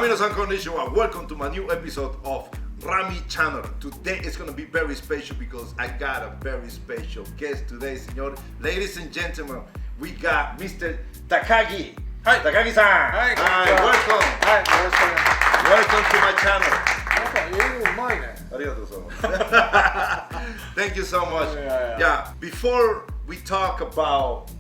皆さんこんにちは。Welcome to my new episode of Rami channel. Today is going to be very special because I got a very special guest today, señor. Ladies and gentlemen, we got Mr. Takagi. Hi, Takagi-san. Hi, welcome. Hi, welcome to my channel. なんか英語うまいね。ありがとうございます。Thank you so much. Yeah, before we talk about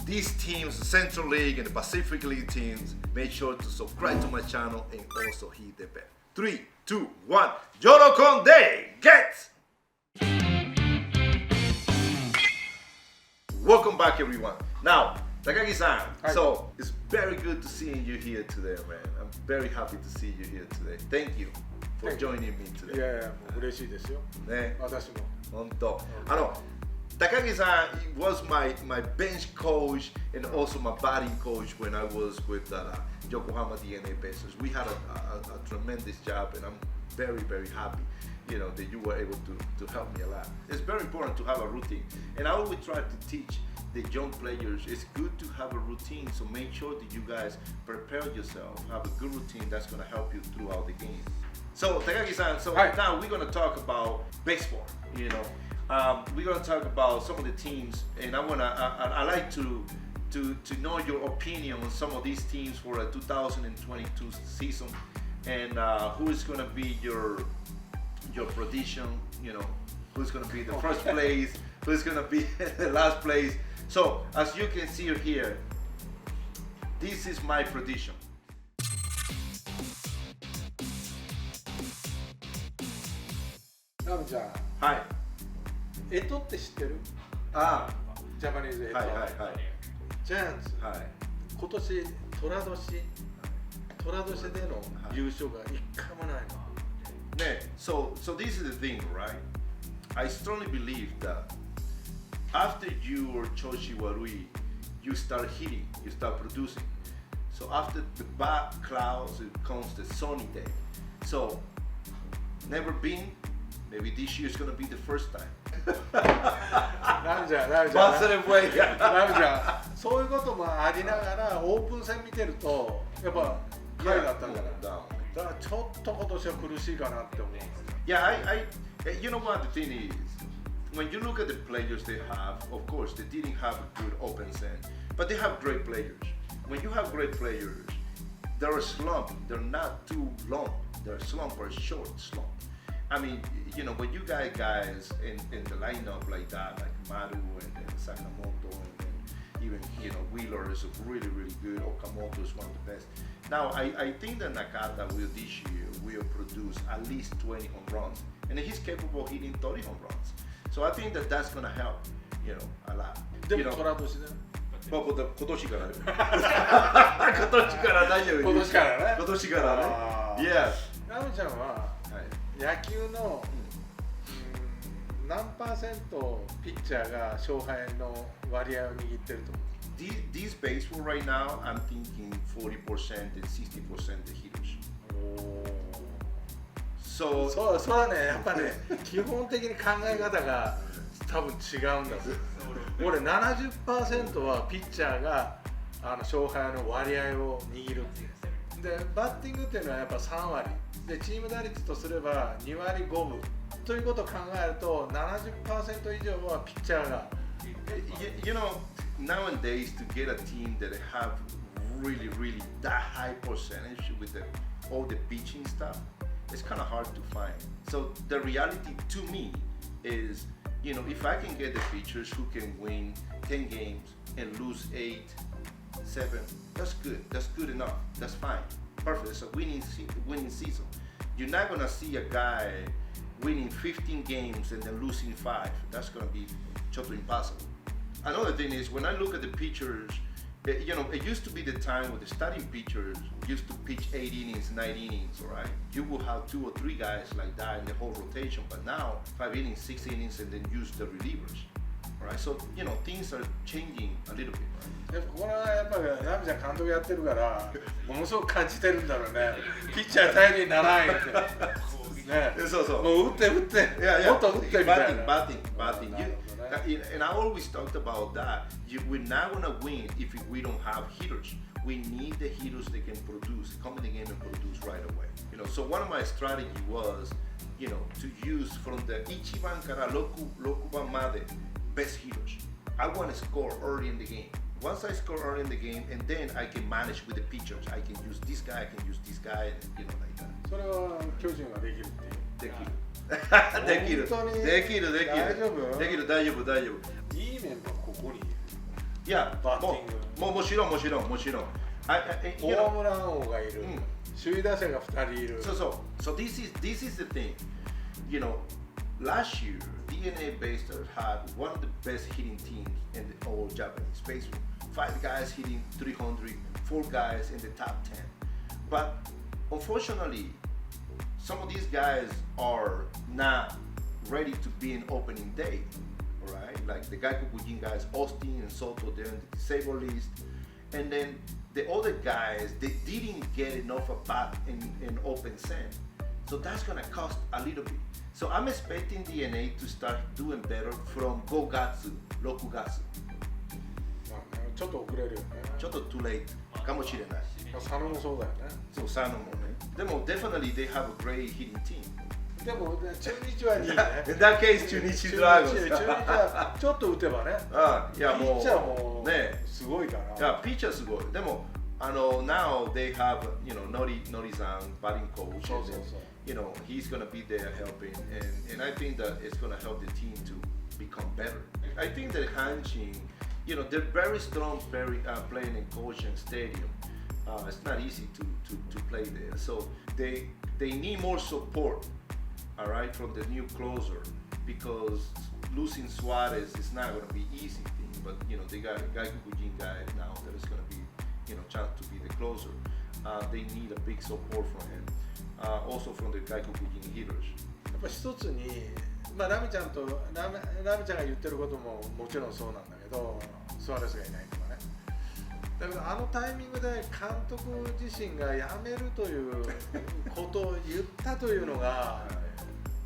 these teams, the Central League and the Pacific League teams, make sure to subscribe to my channel and also hit the bell. 3, 2, 1, Yorokonde, get! Welcome back, everyone. Now, Takagi-san, so it's very good to see you here today, man. I'm very happy to see you here today. Thank you for joining me today. いやいや、もう嬉しいですよ。ね、私も。本当。Takagi-san was my bench coach and also my batting coach when I was with Yokohama DeNA Pacers. We had a tremendous job, and I'm very, very happy, that you were able to help me a lot. It's very important to have a routine, and I always try to teach the young players. It's good to have a routine, so make sure that you guys prepare yourself, have a good routine that's going to help you throughout the game. So Takagi-san, now we're going to talk about baseball. We're going to talk about some of the teams, and I like to know your opinion on some of these teams for the 2022 season, and who is going to be your prediction, who's going to be the first place, who's going to be the last place. So as you can see here, this is my prediction. ラムちゃん。はい。エトって知ってる？ジャパニーズエト。ジャイアンツ。今年寅年での優勝が一回もないの。ね、so this is the thing, right? I strongly believe that after your choishi warui, you start hitting, you start producing. So after the bad clouds, it comes the sunny day. So never been, maybe this year is gonna be the first time. ラムちゃん、ラムちゃん、そういうこともありながらオープン戦見てるとやっぱ下位だったんじゃない。だからちょっと今年は苦しいかなって思う。Yeah, you know what the thing is, when you look at the players they have, of course they didn't have a good open set, but they have great players. When you have great players, they're a slump. They're not too long. They're a slump or a short slump. I mean, when you got guys in the lineup like that, like Maru and Sakamoto and even, Wheeler is really, really good. Okamoto is one of the best. Now, I think that Nakata this year will produce at least 20 home runs. And he's capable of hitting 30 home runs. So I think that that's going to help, a lot. でも虎年だよ。今年からね。今年から大丈夫。今年からね。今年からね。Yes. ラムちゃんは野球の何パーセントピッチャーが勝敗の割合を握ってると思う。This baseball right now, I'm thinking 40% and 60% the hitters. そうだね、やっぱね、基本的に考え方が多分違うんだぞ。俺 70% はピッチャーが勝敗の割合を握るっていう。で、バッティングっていうのはやっぱ3割。で、チーム打率とすれば2割5分。ということを考えると 70% 以上はピッチャーが。Nowadays to get a team that have really that high percentage with all the pitching stuff, it's kind of hard to find. So the reality to me is, if I can get the pitchers who can win 10 games and lose 8, 7, that's good. That's good enough. That's fine. Perfect. It's a winning season. You're not gonna see a guy winning 15 games and then losing 5. That's gonna be totally impossible. Another thing is, when I look at the pitchers, it used to be the time when the starting pitchers used to pitch 8 innings, 9 innings, right? You will have 2 or 3 guys like that in the whole rotation, but now 5 innings, 6 innings, and then use the relievers, right? So, things are changing a little bit, right? これはやっぱりラムちゃん監督やってるからものすごく感じてるんだろうね。ピッチャー頼りにならないって。ね、そうそう。もう打ってもっと打ってみたいな。Batting. And I always talked about that. We're not gonna win if we don't have hitters. we need the heroes that can produce, come in the game and produce right away. So one of my strategy was, to use from the Ichiban kara Rokuban made best heroes. I want to score early in the game. Once I score early in the game, and then I can manage with the pitchers. I can use this guy, I can use this guy, and like that. それは巨人ができるっていう。できる。できる。できる。大丈夫？できる。大丈夫。いいメンバーここにいる。いや、バッティング。もちろん。ホームラン王がいる。首位打者が2人いる。So this is the thing. Last year, DeNA Bastards had one of the best hitting teams in the all Japanese baseball. 5 guys hitting 300, 4 guys in the top 10. But unfortunately, some of these guys are not ready to be in opening day. Alright? Like the Gaikokujin guys, Austin and Soto, they're in the disabled list. And then the other guys, they didn't get enough at bat in open send. So that's gonna cost a little bit. So I'm expecting DeNA to start doing better from 5月、6月。ちょっと遅れるよね。ちょっと too late かもしれない。佐野もそうだよね。そう、佐野もね。でも definitely they have a great hitting team. でも中日はいいね。In that case 中日ドラゴンズ。中日はちょっと打てばね。いやもうピッチャーもね、すごいから。いやピッチャーすごい。でもnow they have Nori-san batting coach. そう。He's gonna be there helping, and I think that it's gonna help the team to become better. I think that Hanshin, they're very strong playing in Goshen Stadium. It's not easy to play there, so they need more support, all right, from the new closer, because losing Suarez is not gonna be easy thing. But they got a Gaikokujin guy now that is gonna be chance to be the closer. They need a big support from him. Also from the Gaikokujin hitters. やっぱ一つに、ラミちゃんが言ってることももちろんそうなんだけど、スアレスがいないとかね。だけどあのタイミングで監督自身が辞めるということを言ったというのが、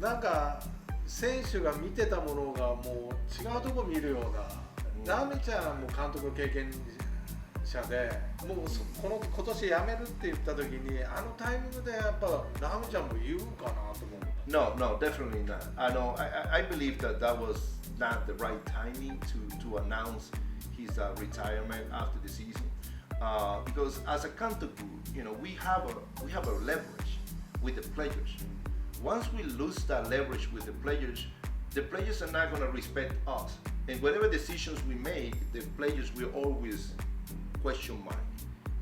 なんか選手が見てたものがもう違うところ見るような、ラミちゃんも監督経験者で、もう今年辞めるって言った時にあのタイミングでやっぱラミちゃんも言うかなと思う。No, definitely not. I believe that was not the right timing to announce his retirement after the season. Because as a kantoku, we have a leverage with the players. Once we lose that leverage with the players are not going to respect us. And whatever decisions we make, the players will always question mark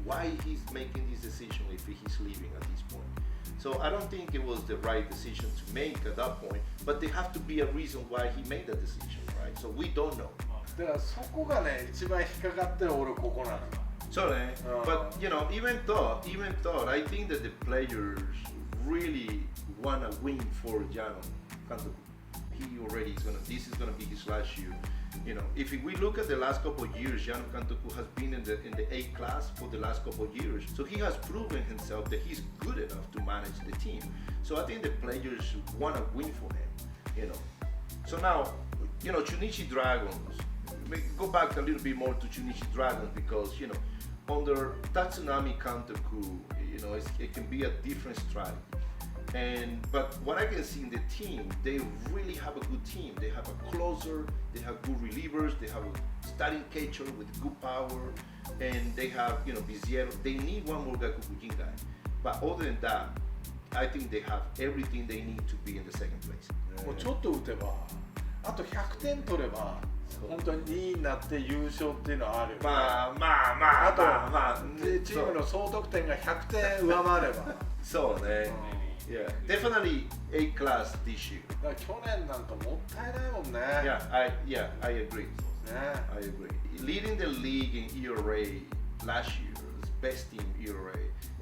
why he's making this decision if he's leaving at this point. So I don't think it was the right decision to make at that point, but there have to be a reason why he made that decision, right? So we don't know. だからそこがね一番引っかかってる俺ここなの。So but even though I think that the players really wanna win for Jano Kantoku. This is gonna be his last year. If we look at the last couple of years, Jano Kantoku has been in the A class for the last couple of years. So he has proven himself that he's good enough to manage the team. So I think the players wanna win for him. So now, Chunichi Dragons. Go back a little bit more to Chunichi Dragons because under Tatsunami Kantoku, it can be a different strategy. But what I can see in the team, they really have a good team. They have a closer, they have good relievers, they have a starting catcher with good power, and they have Biziero. They need one more Gaikokujin guy. But other than that, I think they have everything they need to be in the second place. もうちょっと打てば、あと100点取れば、本当に2位になって優勝っていうのはあるよね。あとチームの総得点が100点上回れば。そうね。Yeah, definitely A class this year. だから去年なんかもったいないもんね。I agree. I agree. Leading the league in ERA last year, best team ERA,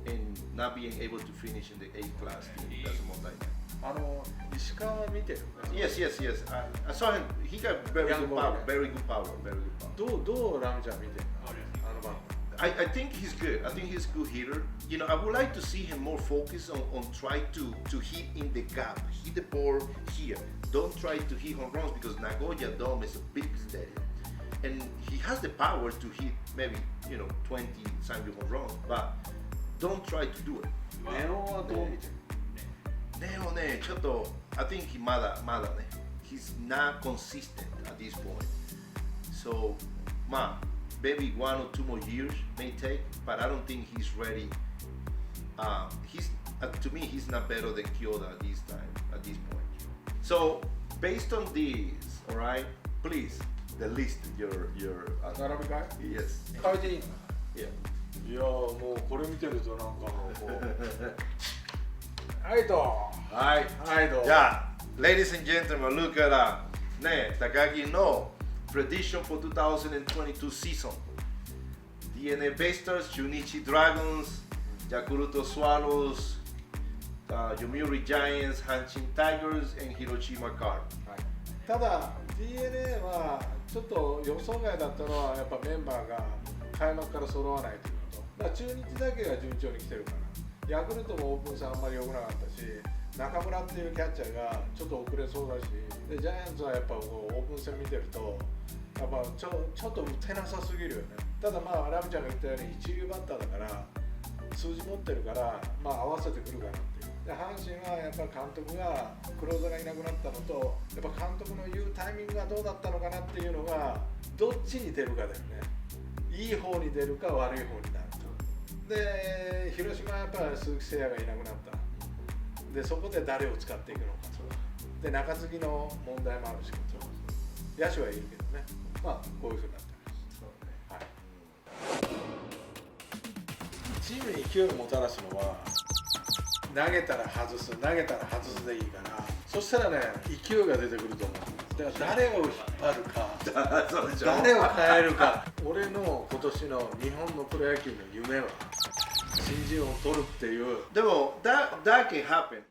and not being able to finish in the A class team, that's a 問題ない。石川見てる。Yes. I saw him. He got very good power. Very good power. どうラミちゃん見てるの？あのバッター。I think he's good. I think he's a good hitter. I would like to see him more focused on try to hit in the gap, hit the ball here. Don't try to hit home runs because Nagoya Dome is a big stadium. and he has the power to hit maybe 20 30 home runs, but don't try to do it. ネオはどう見てる？ネオね、ちょっと I think まだね、he's not consistent at this point. So, maybe 1 or 2 more years may take, but I don't think he's ready. To me, he's not better than Kyoto at this point. So, based on this, all right, please, the list your 並びかい？ yes. 変えていいの？ Yeah. いやもうこれ見てるとなんかもうはいどうはいどうじゃあ Ladies and gentlemen, look at ね高木の prediction for 2022 season. DeNA Pacers, 中日 Dragons, ヤクルト Swallows, 読売 Giants, 阪神 Tigers, and 広島 Card. ただ DeNA はちょっと予想外だったのはやっぱメンバーが開幕から揃わないというのと、中日だけが順調に来てるから、ヤクルトもオープン戦あんまり良くなかったし、中村っていうキャッチャーがちょっと遅れそうだし、でジャイアンツはやっぱオープン戦見てると、やっぱちょっと打てなさすぎるよね。ただラミちゃんが言ったように一流バッターだから数字持ってるから、合わせてくるかなっていう。で阪神はやっぱ監督がクローザーがいなくなったのと、やっぱ監督の言うタイミングがどうだったのかなっていうのがどっちに出るかだよね。いい方に出るか悪い方になるか。で広島はやっぱり鈴木誠也がいなくなった。でそこで誰を使っていくのか。で中継ぎの問題もあるし、野手はいるけどね。こういうふうになってます。チームに勢いをもたらすのは投げたら外すでいいから、そしたらね勢いが出てくると思う。だから誰を引っ張るか誰を変えるか。俺の今年の日本のプロ野球の夢は新人を取るっていう。でもthat can happen.